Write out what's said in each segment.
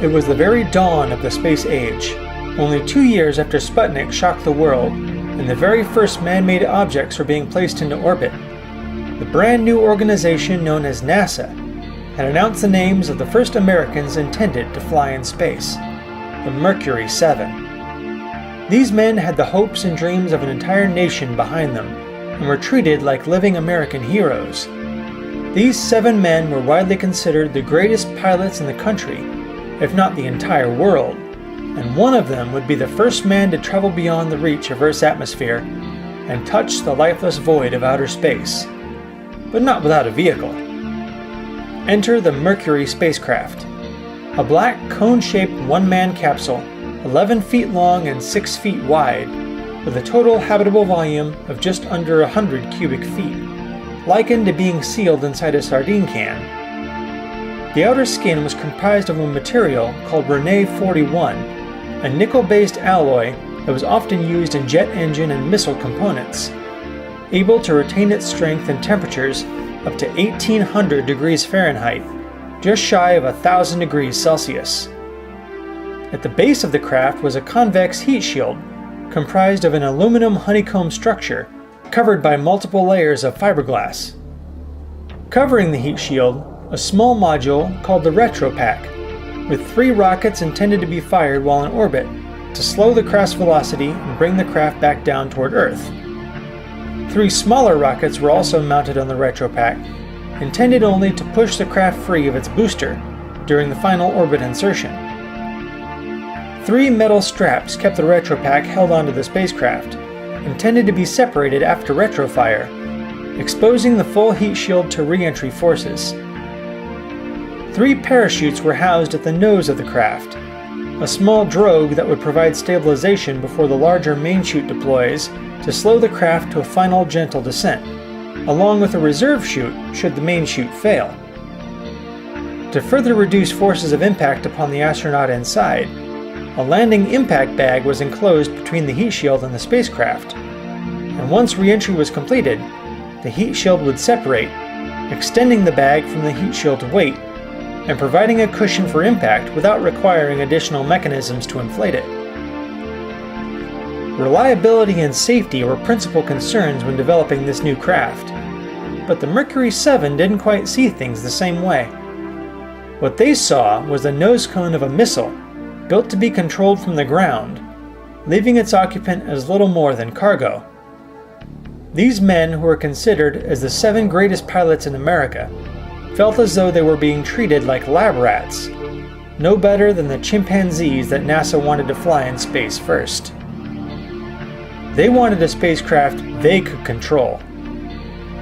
It was the very dawn of the space age, only 2 years after Sputnik shocked the world, and the very first man-made objects were being placed into orbit. The brand new organization known as NASA had announced the names of the first Americans intended to fly in space, the Mercury-7. These men had the hopes and dreams of an entire nation behind them, and were treated like living American heroes. These 7 men were widely considered the greatest pilots in the country, if not the entire world, and one of them would be the first man to travel beyond the reach of Earth's atmosphere and touch the lifeless void of outer space, but not without a vehicle. Enter the Mercury spacecraft, a black cone-shaped one-man capsule, 11 feet long and 6 feet wide, with a total habitable volume of just under 100 cubic feet, likened to being sealed inside a sardine can. The outer skin was comprised of a material called Rene-41, a nickel-based alloy that was often used in jet engine and missile components, able to retain its strength in temperatures up to 1800 degrees Fahrenheit, just shy of 1000 degrees Celsius. At the base of the craft was a convex heat shield, comprised of an aluminum honeycomb structure covered by multiple layers of fiberglass. Covering the heat shield, a small module called the retropack, with 3 rockets intended to be fired while in orbit to slow the craft's velocity and bring the craft back down toward Earth. 3 smaller rockets were also mounted on the retropack, intended only to push the craft free of its booster during the final orbit insertion. 3 metal straps kept the retropack held onto the spacecraft, intended to be separated after retrofire, exposing the full heat shield to re-entry forces. 3 parachutes were housed at the nose of the craft, a small drogue that would provide stabilization before the larger main chute deploys to slow the craft to a final gentle descent, along with a reserve chute should the main chute fail. To further reduce forces of impact upon the astronaut inside, a landing impact bag was enclosed between the heat shield and the spacecraft, and once re-entry was completed, the heat shield would separate, extending the bag from the heat shield's weight and providing a cushion for impact without requiring additional mechanisms to inflate it. Reliability and safety were principal concerns when developing this new craft, but the Mercury-7 didn't quite see things the same way. What they saw was the nose cone of a missile built to be controlled from the ground, leaving its occupant as little more than cargo. These men, who were considered as the 7 greatest pilots in America, felt as though they were being treated like lab rats, no better than the chimpanzees that NASA wanted to fly in space first. They wanted a spacecraft they could control.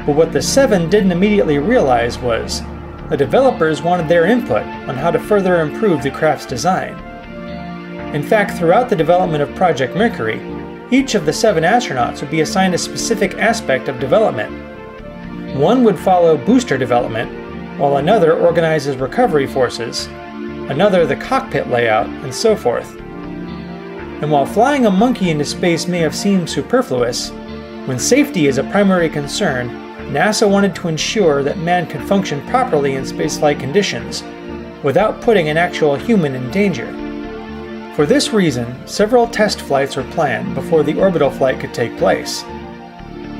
But what the 7 didn't immediately realize was the developers wanted their input on how to further improve the craft's design. In fact, throughout the development of Project Mercury, each of the 7 astronauts would be assigned a specific aspect of development. One would follow booster development, while another organizes recovery forces, another the cockpit layout, and so forth. And while flying a monkey into space may have seemed superfluous, when safety is a primary concern, NASA wanted to ensure that man could function properly in spaceflight conditions, without putting an actual human in danger. For this reason, several test flights were planned before the orbital flight could take place.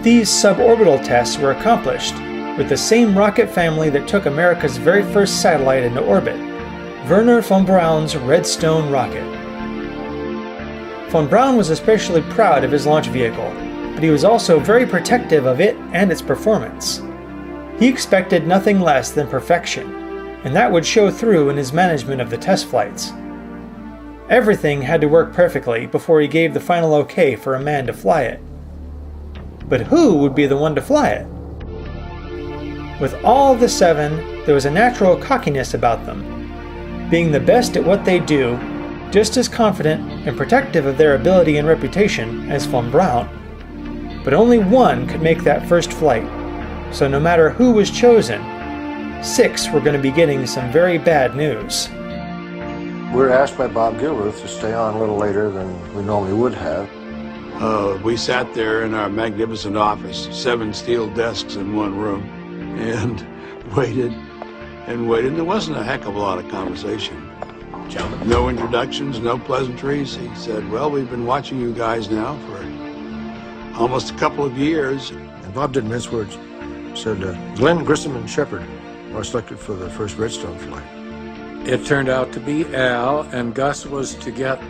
These suborbital tests were accomplished with the same rocket family that took America's very first satellite into orbit, Wernher von Braun's Redstone rocket. Von Braun was especially proud of his launch vehicle, but he was also very protective of it and its performance. He expected nothing less than perfection, and that would show through in his management of the test flights. Everything had to work perfectly before he gave the final okay for a man to fly it. But who would be the one to fly it? With all the 7, there was a natural cockiness about them, being the best at what they do, just as confident and protective of their ability and reputation as von Braun. But only one could make that first flight, so no matter who was chosen, 6 were going to be getting some very bad news. We were asked by Bob Gilruth to stay on a little later than we normally would have. We sat there in our magnificent office, 7 steel desks in one room, and waited and waited. And there wasn't a heck of a lot of conversation. Gentlemen. No introductions, no pleasantries. He said, well, we've been watching you guys now for almost a couple of years. And Bob didn't mince words. Said, Glenn, Grissom, and Shepard are selected for the first Redstone flight. It turned out to be Al, and Gus was to get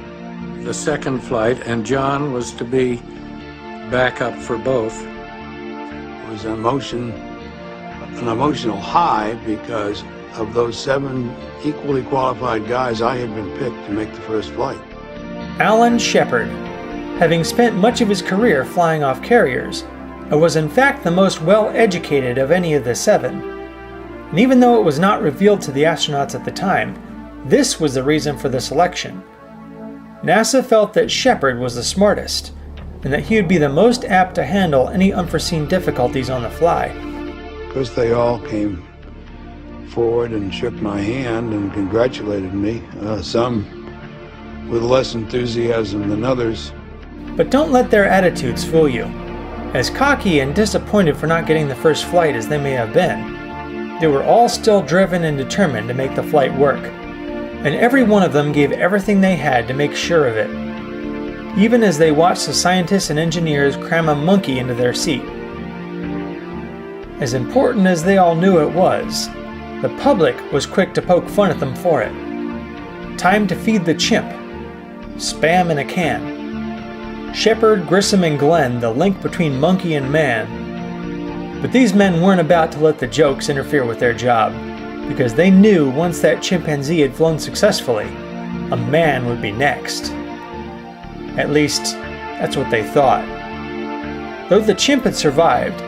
the second flight, and John was to be backup for both. It was an emotional high because of those 7 equally qualified guys. I had been picked to make the first flight. Alan Shepard, having spent much of his career flying off carriers, was in fact the most well-educated of any of the 7. And even though it was not revealed to the astronauts at the time, this was the reason for the selection. NASA felt that Shepard was the smartest, and that he would be the most apt to handle any unforeseen difficulties on the fly. Because they all came forward and shook my hand and congratulated me, some with less enthusiasm than others. But don't let their attitudes fool you. As cocky and disappointed for not getting the first flight as they may have been, they were all still driven and determined to make the flight work, and every one of them gave everything they had to make sure of it, even as they watched the scientists and engineers cram a monkey into their seat. As important as they all knew it was, the public was quick to poke fun at them for it. Time to feed the chimp. Spam in a can. Shepard, Grissom, and Glenn, the link between monkey and man. But these men weren't about to let the jokes interfere with their job, because they knew once that chimpanzee had flown successfully, a man would be next. At least, that's what they thought. Though the chimp had survived,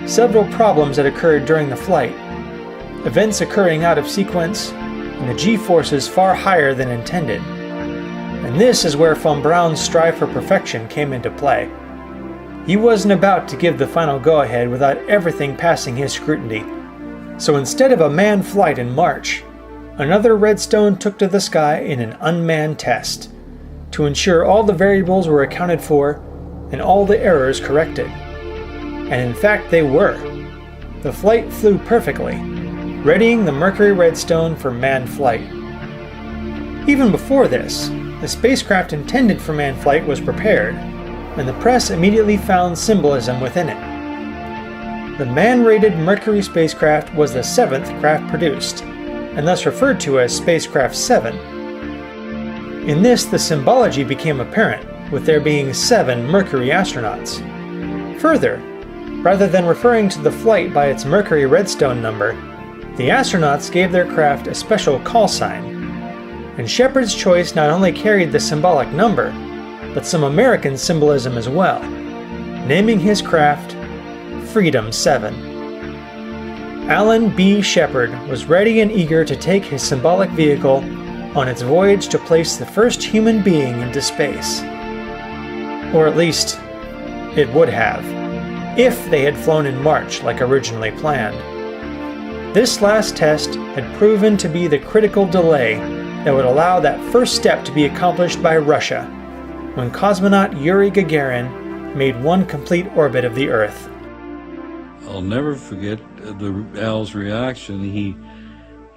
several problems had occurred during the flight, events occurring out of sequence, and the G-forces far higher than intended. And this is where von Braun's strive for perfection came into play. He wasn't about to give the final go-ahead without everything passing his scrutiny. So instead of a manned flight in March, another Redstone took to the sky in an unmanned test, to ensure all the variables were accounted for and all the errors corrected. And in fact they were. The flight flew perfectly, readying the Mercury-Redstone for manned flight. Even before this, the spacecraft intended for manned flight was prepared, and the press immediately found symbolism within it. The man-rated Mercury spacecraft was the 7th craft produced, and thus referred to as Spacecraft 7. In this, the symbology became apparent, with there being 7 Mercury astronauts. Further, rather than referring to the flight by its Mercury-Redstone number, the astronauts gave their craft a special call sign. And Shepard's choice not only carried the symbolic number, but some American symbolism as well, naming his craft Freedom 7. Alan B. Shepard was ready and eager to take his symbolic vehicle on its voyage to place the first human being into space. Or at least, it would have, if they had flown in March like originally planned. This last test had proven to be the critical delay that would allow that first step to be accomplished by Russia, when cosmonaut Yuri Gagarin made one complete orbit of the Earth. I'll never forget Al's reaction.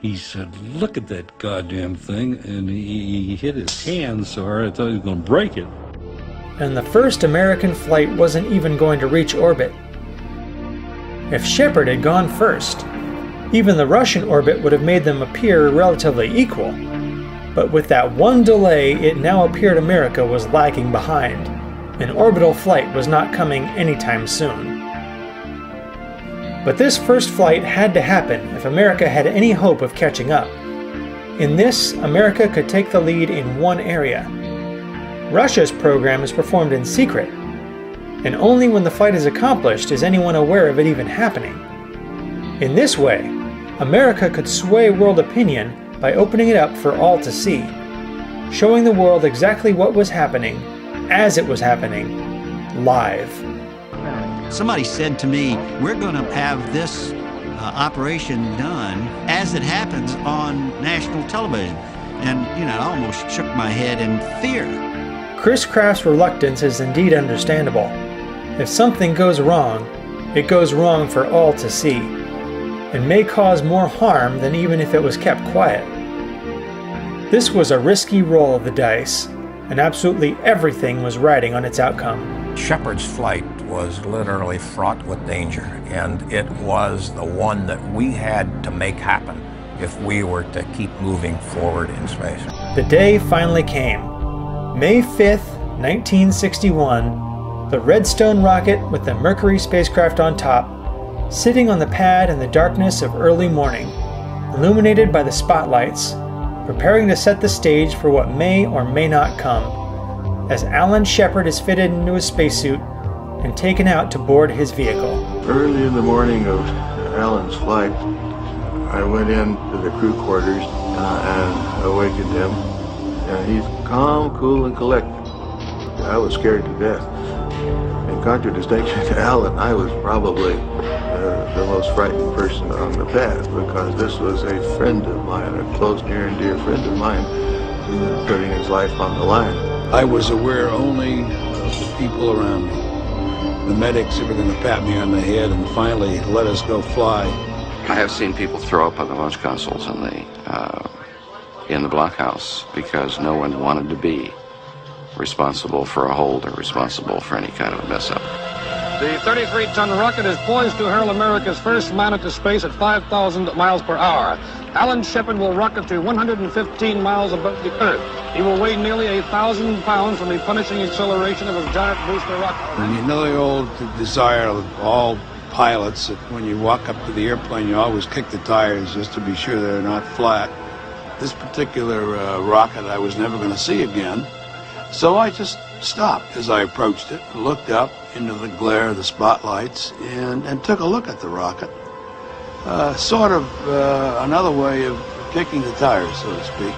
He said, "Look at that goddamn thing," and he hit his hand so hard I thought he was going to break it. And the first American flight wasn't even going to reach orbit. If Shepard had gone first, even the Russian orbit would have made them appear relatively equal. But with that one delay, it now appeared America was lagging behind, and orbital flight was not coming anytime soon. But this first flight had to happen if America had any hope of catching up. In this, America could take the lead in one area. Russia's program is performed in secret, and only when the flight is accomplished is anyone aware of it even happening. In this way, America could sway world opinion by opening it up for all to see, showing the world exactly what was happening, as it was happening, live. Somebody said to me, we're going to have this operation done as it happens on national television. And, I almost shook my head in fear. Chris Kraft's reluctance is indeed understandable. If something goes wrong, it goes wrong for all to see, and may cause more harm than even if it was kept quiet. This was a risky roll of the dice, and absolutely everything was riding on its outcome. Shepard's flight was literally fraught with danger, and it was the one that we had to make happen if we were to keep moving forward in space. The day finally came. May 5th, 1961, the Redstone rocket with the Mercury spacecraft on top, sitting on the pad in the darkness of early morning, illuminated by the spotlights, preparing to set the stage for what may or may not come, as Alan Shepard is fitted into his spacesuit and taken out to board his vehicle. Early in the morning of Alan's flight, I went into the crew quarters and awakened him, and he's calm, cool, and collected. I was scared to death. In contradistinction to Alan, I was probably the most frightened person on the pad, because this was a friend of mine, a close, near and dear friend of mine, putting his life on the line. I was aware only of the people around me. The medics were going to pat me on the head and finally let us go fly. I have seen people throw up on the launch consoles in the blockhouse because no one wanted to be responsible for a hold or responsible for any kind of a mess up. The 33-ton rocket is poised to hurl America's first man into space at 5,000 miles per hour. Alan Shepard will rocket to 115 miles above the Earth. He will weigh nearly 1,000 pounds from the punishing acceleration of a giant booster rocket. And you know the old desire of all pilots that when you walk up to the airplane, you always kick the tires just to be sure they're not flat. This particular rocket I was never going to see again, so I just stopped as I approached it, looked up into the glare of the spotlights, and took a look at the rocket. Sort of another way of kicking the tires, so to speak.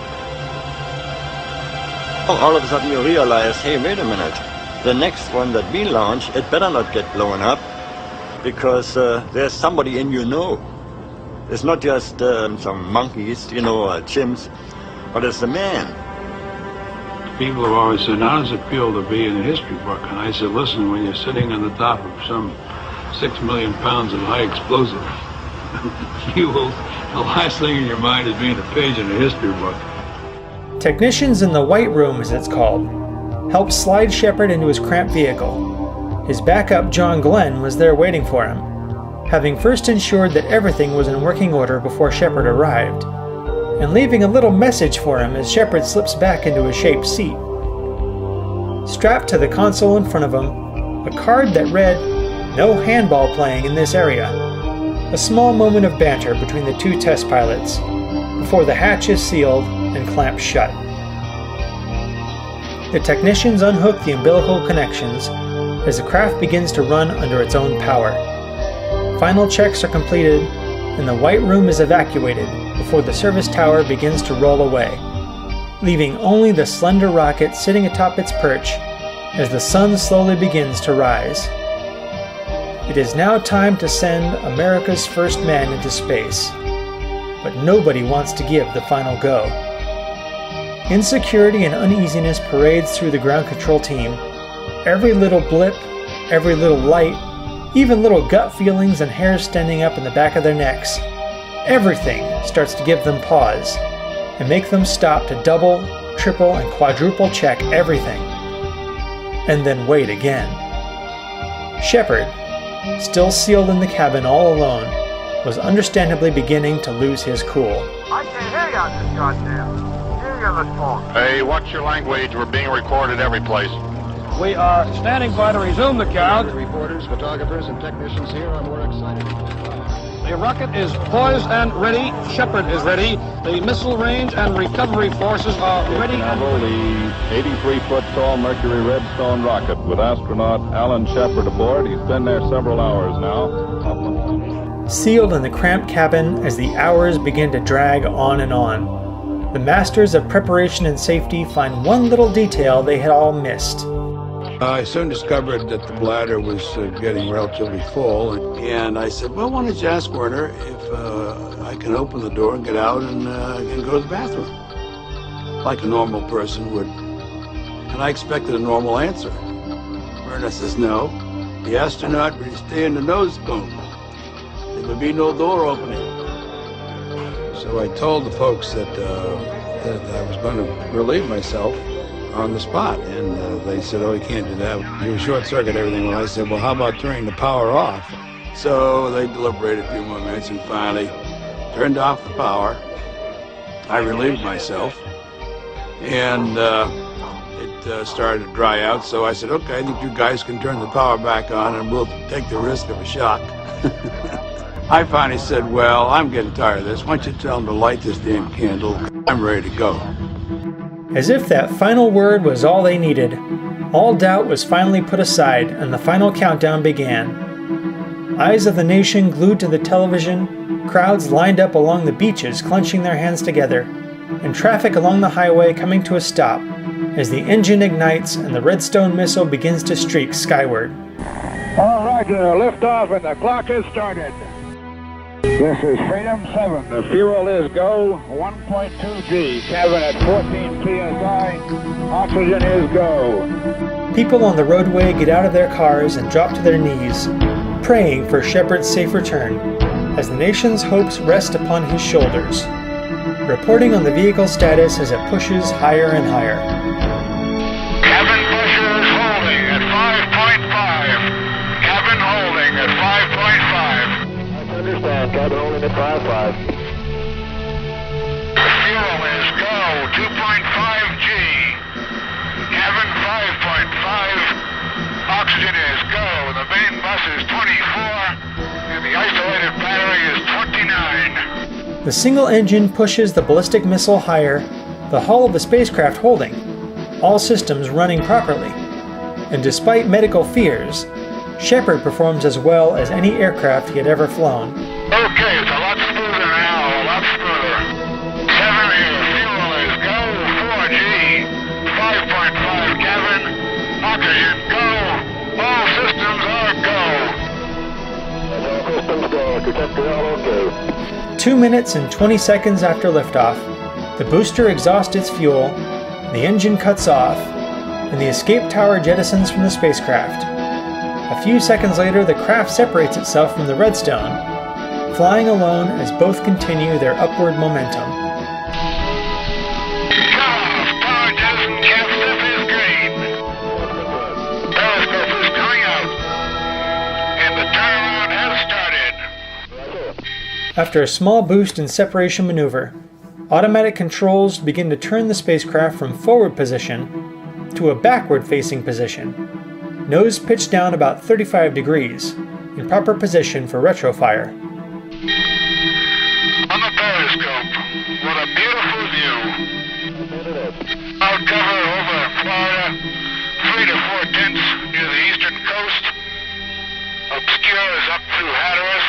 All of a sudden you realize, hey, wait a minute. The next one that we launch, it better not get blown up, because there's somebody in you know. It's not just some monkeys, chimps, but it's the man. People have always said, how does it feel to be in a history book? And I said, listen, when you're sitting on the top of some 6 million pounds of high explosive, the last thing in your mind is being a page in a history book. Technicians in the White Room, as it's called, helped slide Shepard into his cramped vehicle. His backup, John Glenn, was there waiting for him, having first ensured that everything was in working order before Shepard arrived, and leaving a little message for him as Shepard slips back into his shaped seat. Strapped to the console in front of him, a card that read, "No handball playing in this area." A small moment of banter between the two test pilots, before the hatch is sealed and clamped shut. The technicians unhook the umbilical connections as the craft begins to run under its own power. Final checks are completed, and the White Room is evacuated before the service tower begins to roll away, leaving only the slender rocket sitting atop its perch as the sun slowly begins to rise. It is now time to send America's first man into space, but nobody wants to give the final go. Insecurity and uneasiness parades through the ground control team. Every little blip, every little light, even little gut feelings and hairs standing up in the back of their necks, everything starts to give them pause and make them stop to double, triple, and quadruple check everything, and then wait again. Shepard, still sealed in the cabin all alone, was understandably beginning to lose his cool. I can't hear you on this goddamn. Hear you on this phone. Hey, watch your language. We're being recorded every place. We are standing by to resume the count. The reporters, photographers, and technicians here are more excited. The rocket is poised and ready. Shepard is ready. The missile range and recovery forces are ready. The 83-foot-tall Mercury-Redstone rocket with astronaut Alan Shepard aboard. He's been there several hours now. Sealed in the cramped cabin as the hours begin to drag on and on, the masters of preparation and safety find one little detail they had all missed. I soon discovered that the bladder was getting relatively full, and I said, well, why don't you ask Werner if I can open the door and get out and go to the bathroom, like a normal person would. And I expected a normal answer. Werner says, no, the astronaut would stay in the nose cone. There would be no door opening. So I told the folks that that I was going to relieve myself on the spot. And they said, oh, you can't do that. You short circuit everything. Well, I said, well, how about turning the power off? So they deliberated a few more minutes and finally turned off the power. I relieved myself, and it started to dry out. So I said, okay, I think you guys can turn the power back on and we'll take the risk of a shock. I finally said, well, I'm getting tired of this. Why don't you tell them to light this damn candle? I'm ready to go. As if that final word was all they needed, all doubt was finally put aside and the final countdown began. Eyes of the nation glued to the television, crowds lined up along the beaches clenching their hands together, and traffic along the highway coming to a stop as the engine ignites and the Redstone missile begins to streak skyward. All right, liftoff and the clock has started. This is Freedom 7. The fuel is go, 1.2 G. Cabin at 14 psi. Oxygen is go. People on the roadway get out of their cars and drop to their knees, praying for Shepard's safe return, as the nation's hopes rest upon his shoulders. Reporting on the vehicle status as it pushes higher and higher. Cabin pressure is holding at 5.5. Cabin holding at 5.5. I understand. Cabin holding at 5.5. Fuel is go, 2.5 G. Cabin 5.5. Oxygen is go. The main bus is 24. And the isolated battery is 29. The single engine pushes the ballistic missile higher, the hull of the spacecraft holding, all systems running properly. And despite medical fears, Shepard performs as well as any aircraft he had ever flown. Okay, it's a lot smoother now, a lot smoother. 7 here, fuel is go, 4G, 5.5 cabin, oxygen go, all systems are go. All systems go, detector all okay. 2 minutes and 20 seconds after liftoff, the booster exhausts its fuel, the engine cuts off, and the escape tower jettisons from the spacecraft. A few seconds later, the craft separates itself from the Redstone, flying alone as both continue their upward momentum. Power jettison cap step is green. Periscope is coming out. And the turnaround has started. After a small boost and separation maneuver, automatic controls begin to turn the spacecraft from forward position to a backward-facing position, nose pitched down about 35 degrees, in proper position for retrofire. On the periscope, what a beautiful view. Cloud cover over Florida, 3 to 4 tenths near the eastern coast. Obscures up through Hatteras.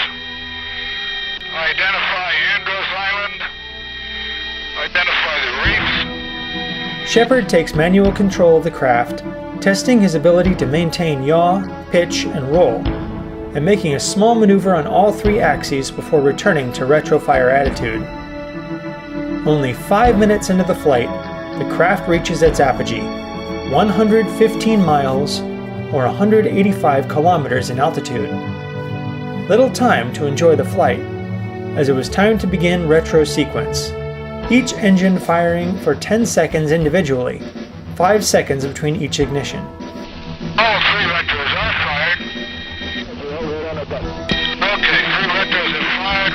Identify Andros Island. Identify the reefs. Shepard takes manual control of the craft, testing his ability to maintain yaw, pitch, and roll, and making a small maneuver on all 3 axes before returning to retrofire attitude. Only 5 minutes into the flight, the craft reaches its apogee, 115 miles, or 185 kilometers in altitude. Little time to enjoy the flight, as it was time to begin retro sequence, each engine firing for 10 seconds individually, 5 seconds between each ignition. All 3 retros are fired. Okay, 3 retros have fired.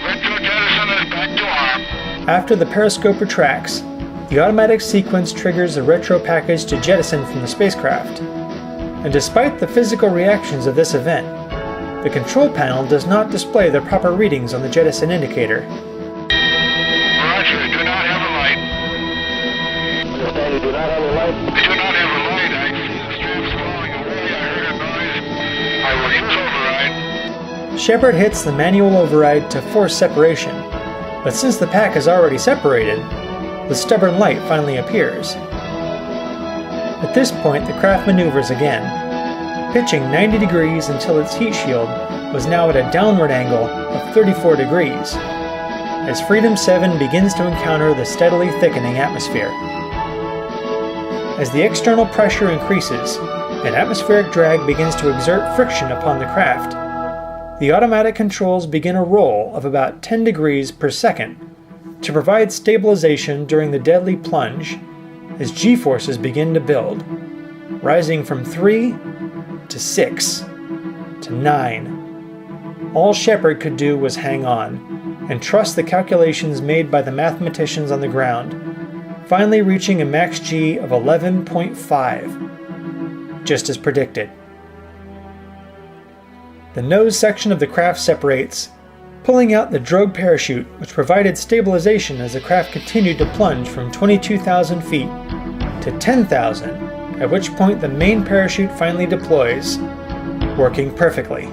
Retro jettison is back to arm. After the periscope retracts, the automatic sequence triggers a retro package to jettison from the spacecraft. And despite the physical reactions of this event, the control panel does not display the proper readings on the jettison indicator. Roger, do not have a light. Understand you do not have a light? I do not have a light. I see the straps falling away. I heard a noise. I will use override. Shepard hits the manual override to force separation, but since the pack is already separated, the stubborn light finally appears. At this point, the craft maneuvers again, pitching 90 degrees until its heat shield was now at a downward angle of 34 degrees, as Freedom 7 begins to encounter the steadily thickening atmosphere. As the external pressure increases and atmospheric drag begins to exert friction upon the craft, the automatic controls begin a roll of about 10 degrees per second, to provide stabilization during the deadly plunge as G-forces begin to build, rising from 3 to 6 to 9. All Shepard could do was hang on and trust the calculations made by the mathematicians on the ground, finally reaching a max G of 11.5, just as predicted. The nose section of the craft separates, pulling out the drogue parachute which provided stabilization as the craft continued to plunge from 22,000 feet to 10,000, at which point the main parachute finally deploys, working perfectly.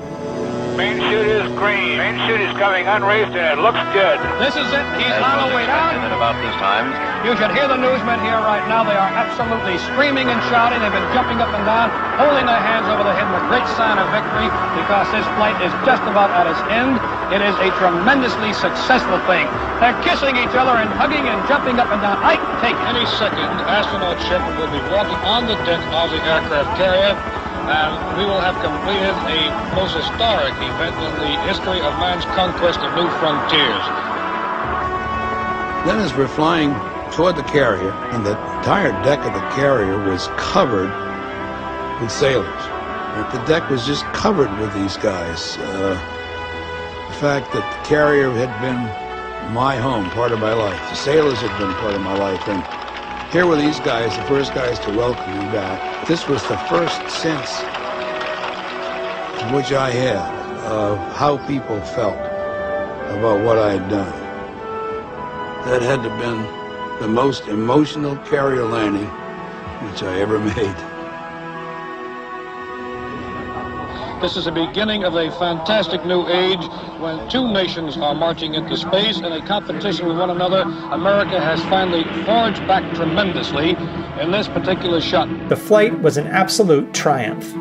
Main chute is green. Main chute is coming unraised and it looks good. This is it. He's on the way down. At about this time. You should hear the newsmen here right now. They are absolutely screaming and shouting. They've been jumping up and down, holding their hands over their head in a great sign of victory because this flight is just about at its end. It is a tremendously successful thing. They're kissing each other and hugging and jumping up and down. I take any second, astronaut Shepard will be walking on the deck of the aircraft carrier, and we will have completed a most historic event in the history of man's conquest of new frontiers. Then as we're flying toward the carrier, and the entire deck of the carrier was covered with sailors. The deck was just covered with these guys. The fact that the carrier had been my home, part of my life. The sailors had been part of my life. And here were these guys, the first guys to welcome me back. This was the first sense in which I had of how people felt about what I had done. That had to have been the most emotional carrier landing which I ever made. This is the beginning of a fantastic new age when two nations are marching into space in a competition with one another. America has finally forged back tremendously in this particular shot. The flight was an absolute triumph,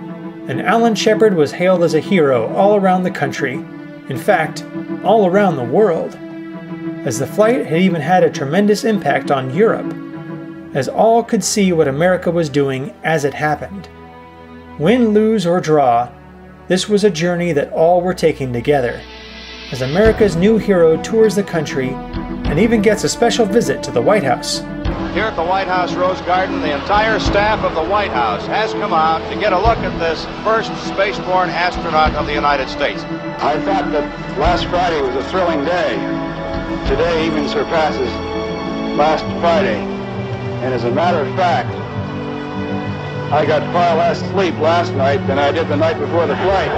and Alan Shepard was hailed as a hero all around the country, in fact, all around the world, as the flight had even had a tremendous impact on Europe, as all could see what America was doing as it happened. Win, lose, or draw, this was a journey that all were taking together, as America's new hero tours the country and even gets a special visit to the White House. Here at the White House Rose Garden, the entire staff of the White House has come out to get a look at this first spaceborne astronaut of the United States. I thought that last Friday was a thrilling day. Today even surpasses last Friday. And as a matter of fact, I got far less sleep last night than I did the night before the flight.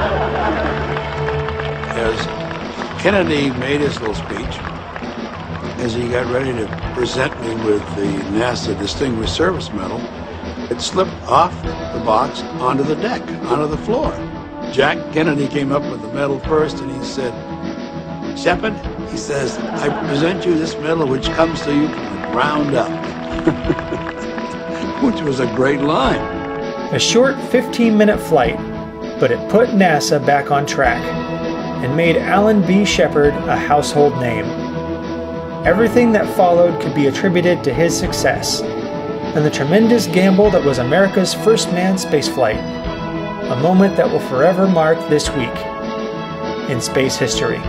As Kennedy made his little speech, as he got ready to present me with the NASA Distinguished Service Medal, it slipped off the box onto the deck, onto the floor. Jack Kennedy came up with the medal first, and he said, "Shepard," he says, "I present you this medal which comes to you from the ground up," which was a great line. A short 15-minute flight, but it put NASA back on track and made Alan B. Shepard a household name. Everything that followed could be attributed to his success and the tremendous gamble that was America's first manned spaceflight, a moment that will forever mark this week in space history.